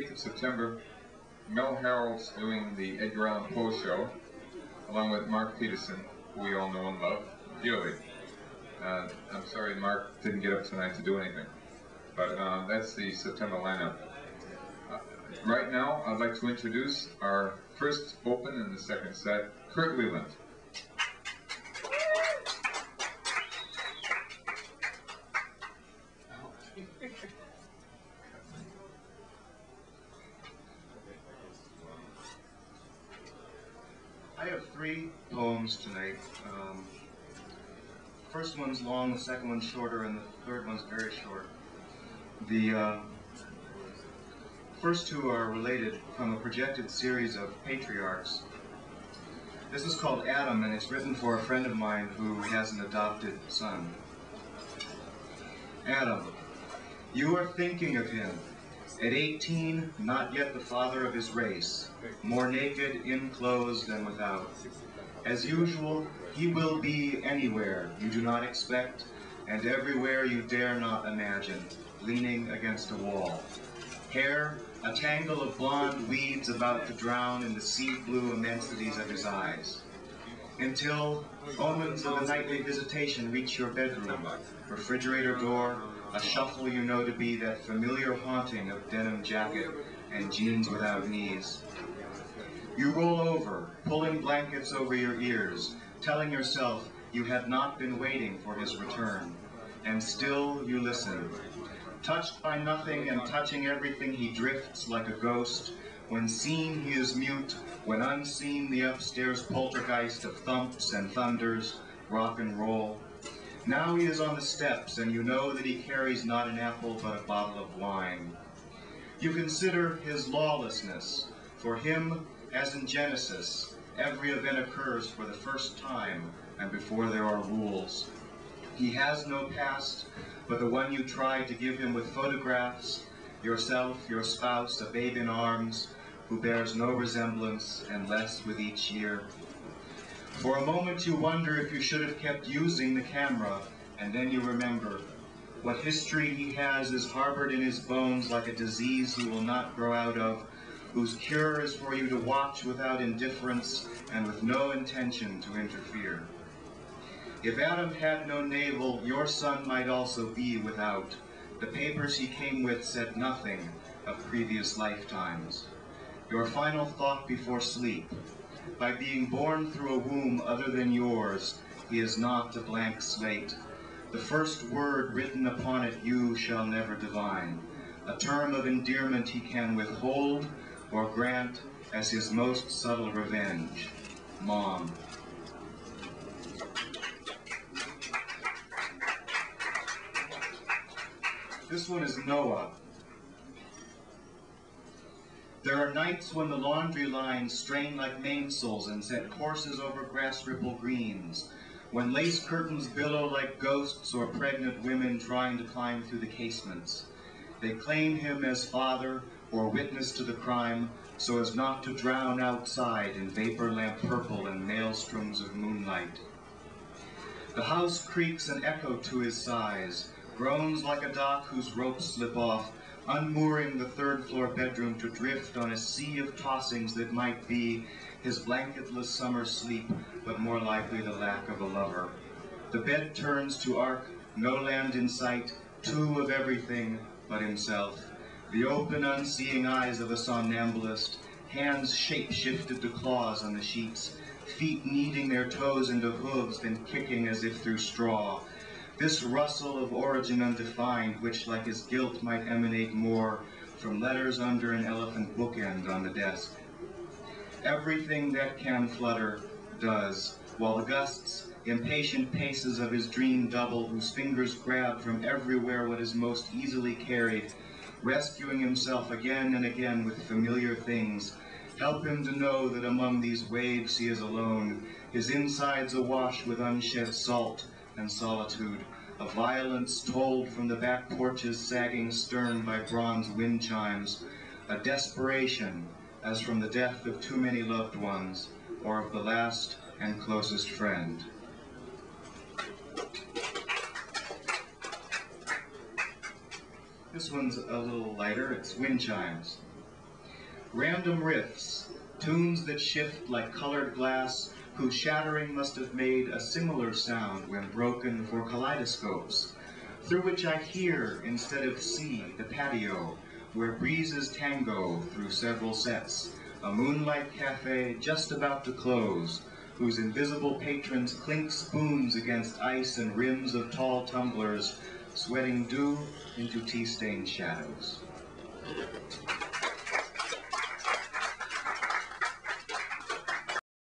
8th of September, Mel Harrell's doing the Edgar Allan Poe show, along with Mark Peterson, who we all know and love dearly. I'm sorry Mark didn't get up tonight to do anything, but that's the September lineup. Right now, I'd like to introduce our first open and the second set, Kurt Leland. I have three poems tonight. First one's long, the second one's shorter, and the third one's very short. The first two are related from a projected series of patriarchs. This is called Adam, and it's written for a friend of mine who has an adopted son. Adam, you are thinking of him. At 18, not yet the father of his race, more naked in clothes than without. As usual, he will be anywhere you do not expect, and everywhere you dare not imagine, leaning against a wall. Hair, a tangle of blonde weeds about to drown in the sea blue immensities of his eyes. Until omens of a nightly visitation reach your bedroom, refrigerator door, a shuffle you know to be that familiar haunting of denim jacket and jeans without knees. You roll over, pulling blankets over your ears, telling yourself you had not been waiting for his return. And still you listen. Touched by nothing and touching everything, he drifts like a ghost. When seen, he is mute. When unseen, the upstairs poltergeist of thumps and thunders, rock and roll. Now he is on the steps, and you know that he carries not an apple but a bottle of wine. You consider his lawlessness. For him, as in Genesis, every event occurs for the first time and before there are rules. He has no past, but the one you tried to give him with photographs, yourself, your spouse, a babe in arms, who bears no resemblance and less with each year. For a moment you wonder if you should have kept using the camera, and then you remember. What history he has is harbored in his bones like a disease he will not grow out of, whose cure is for you to watch without indifference and with no intention to interfere. If Adam had no navel, your son might also be without. The papers he came with said nothing of previous lifetimes. Your final thought before sleep. By being born through a womb other than yours, he is not a blank slate. The first word written upon it you shall never divine. A term of endearment he can withhold or grant as his most subtle revenge. Mom. This one is Noah. There are nights when the laundry lines strain like mainsails and set courses over grass-ripple greens, when lace curtains billow like ghosts or pregnant women trying to climb through the casements. They claim him as father or witness to the crime so as not to drown outside in vapor lamp purple and maelstroms of moonlight. The house creaks an echo to his sighs, groans like a dock whose ropes slip off, unmooring the third-floor bedroom to drift on a sea of tossings that might be his blanketless summer sleep, but more likely the lack of a lover. The bed turns to arc, no land in sight, two of everything but himself. The open, unseeing eyes of a somnambulist, hands shape-shifted to claws on the sheets, feet kneading their toes into hooves, then kicking as if through straw. This rustle of origin undefined, which like his guilt might emanate more from letters under an elephant bookend on the desk. Everything that can flutter does, while the gusts, impatient paces of his dream double, whose fingers grab from everywhere what is most easily carried, rescuing himself again and again with familiar things, help him to know that among these waves he is alone, his insides awash with unshed salt and solitude, a violence told from the back porch's sagging stern by bronze wind chimes, a desperation as from the death of too many loved ones or of the last and closest friend. This one's a little lighter, it's wind chimes. Random riffs, tunes that shift like colored glass, whose shattering must have made a similar sound when broken for kaleidoscopes, through which I hear instead of see the patio, where breezes tango through several sets, a Moonlight Cafe just about to close, whose invisible patrons clink spoons against ice and rims of tall tumblers, sweating dew into tea-stained shadows.